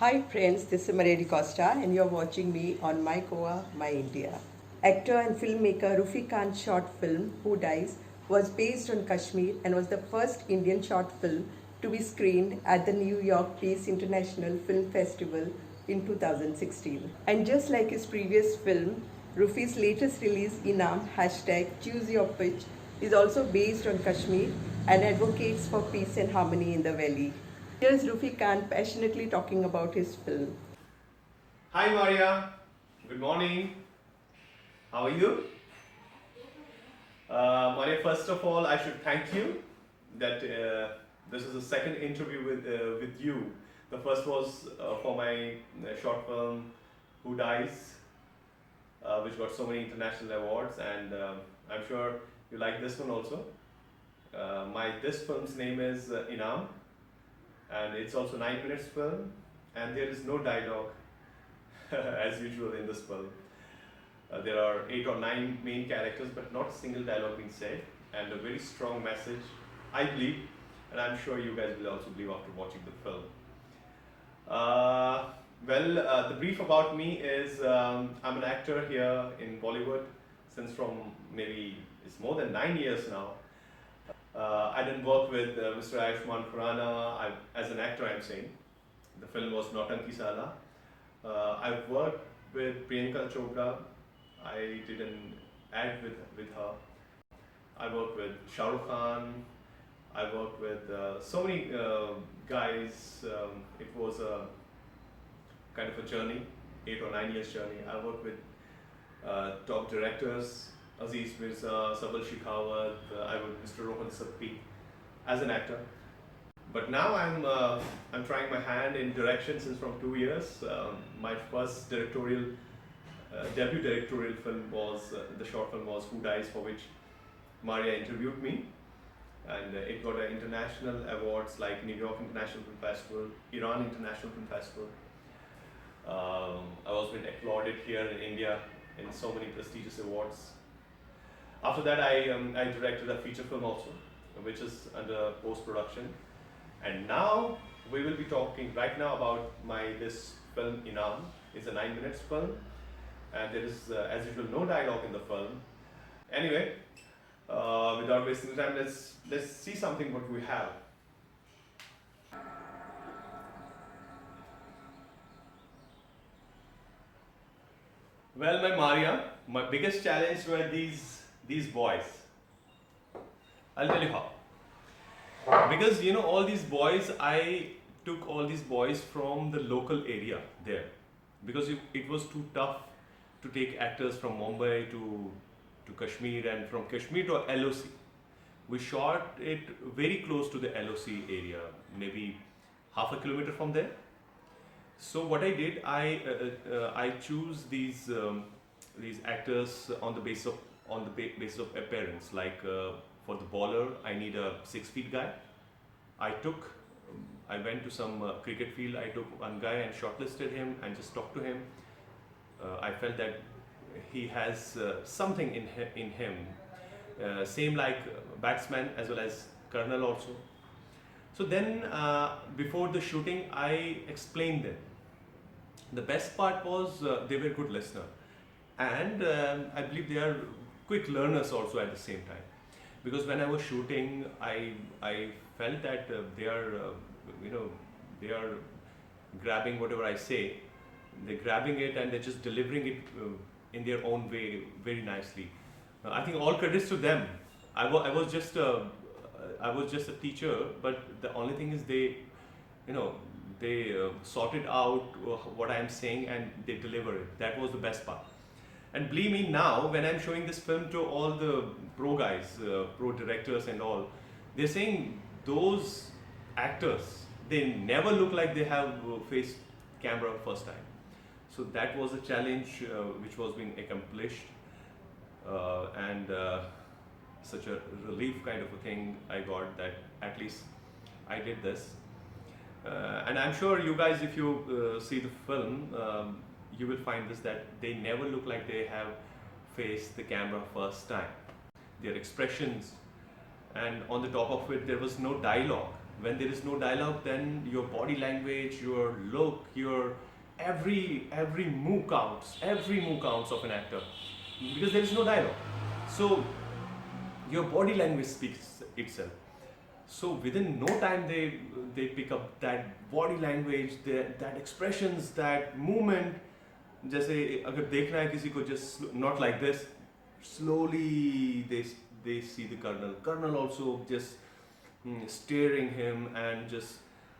Hi friends, this is Maria Costa and you're watching me on My Goa, My India. Actor and filmmaker Rufi Khan's short film Who Dies was based on Kashmir and was the first Indian short film to be screened at the New York Peace International Film Festival in 2016. And just like his previous film, Rufi's latest release Inam #Choose Your Pitch is also based on Kashmir and advocates for peace and harmony in the valley. Here's Rufi Khan passionately talking about his film. Hi Maria, good morning. How are you? Maria, first of all, I should thank you that this is the second interview with you. The first was for my short film Who Dies, which got so many international awards, and I'm sure you like this one also. My this film's name is Inam, and it's also 9 minutes film, and there is no dialogue as usual in this film. There are 8 or 9 main characters, but not a single dialogue being said, and a very strong message, I believe, and I'm sure you guys will also believe after watching the film. The brief about me is I'm an actor here in Bollywood since from maybe it's more than 9 years now. I didn't work with Mr. Ayushmann Khurrana as an actor, I'm saying. The film was Nautanki Sala. I've worked with Priyanka Chopra. I did an ad with her. I worked with Shah Rukh Khan. I worked with so many guys. It was a kind of a journey, 8 or 9 years journey. I worked with top directors, Aziz Mirza, Sabal Shekhawat. I worked with Mr. Rohan Sappi as an actor. But now I'm trying my hand in direction since from 2 years. My first debut directorial film was the short film was Who Dies, for which Maria interviewed me, and it got international awards like New York International Film Festival, Iran International Film Festival. I was been applauded here in India in so many prestigious awards. After that, I directed a feature film also, which is under post production. And now we will be talking right now about this film Inam. It's a 9 minutes film, and there is as usual no dialogue in the film. Anyway, without wasting time, let's see something what we have. Well, my biggest challenge were these boys. I'll tell you how. Because all these boys, I took all these boys from the local area there, because it was too tough to take actors from Mumbai to Kashmir, and from Kashmir to LOC. We shot it very close to the LOC area, maybe half a kilometer from there. So what I did, I choose these actors on the basis of appearance. Like for the bowler, I need a 6 feet guy. I went to some cricket field. I took one guy and shortlisted him and just talked to him. I felt that he has something in him, same like batsman as well as Colonel also. So then, before the shooting, I explained them. The best part was they were good listener, and I believe they are quick learners also at the same time. Because when I was shooting, I felt that they are grabbing whatever I say. They're grabbing it and they're just delivering it in their own way very nicely. I think all credits to them. I was just a teacher, but the only thing is they sorted out what I'm saying and they deliver it. That was the best part. And believe me, now when I'm showing this film to all the pro guys, pro directors and all, they're saying those actors, they never look like they have faced camera first time. So that was a challenge which was being accomplished, and such a relief kind of a thing I got, that at least I did this. And I'm sure you guys, if you see the film, you will find this, that they never look like they have faced the camera first time. Their expressions, and on the top of it, there was no dialogue. When there is no dialogue, then your body language, your look, your every move counts. Every move counts of an actor because there is no dialogue. So your body language speaks itself. So within no time they pick up that body language, that expressions, that movement. जैसे अगर देखना है किसी को just not like this, slowly they see the colonel. Colonel also just staring him and just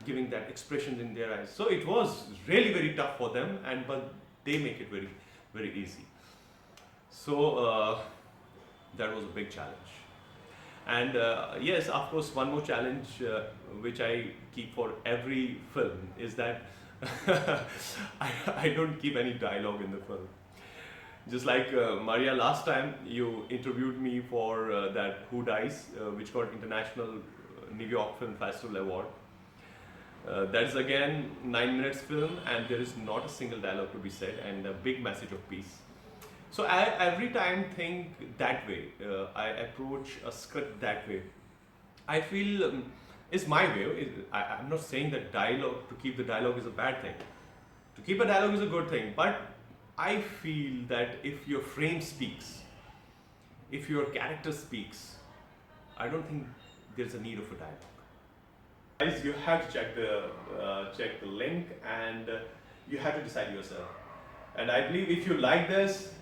giving that expression in their eyes. So it was really very tough for them, and but they make it very easy. So that was a big challenge. And yes, of course, one more challenge which I keep for every film is that I don't keep any dialogue in the film. Just like Maria, last time you interviewed me for that Who Dies, which got International New York Film Festival Award. That is again 9 minutes film, and there is not a single dialogue to be said, and a big message of peace. So I every time think that way. I approach a script that way. I feel it's my way. I'm not saying that dialogue, to keep the dialogue is a bad thing. To keep a dialogue is a good thing, but I feel that if your frame speaks, if your character speaks, I don't think there's a need of a dialogue. Guys, you have to check the link, and you have to decide yourself. And I believe if you like this,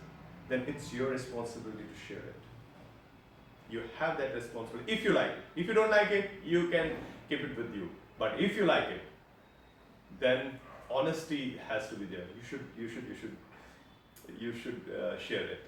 then it's your responsibility to share it. You have that responsibility. If you like it. If you don't like it, you can keep it with you. But if you like it, then honesty has to be there. You should share it.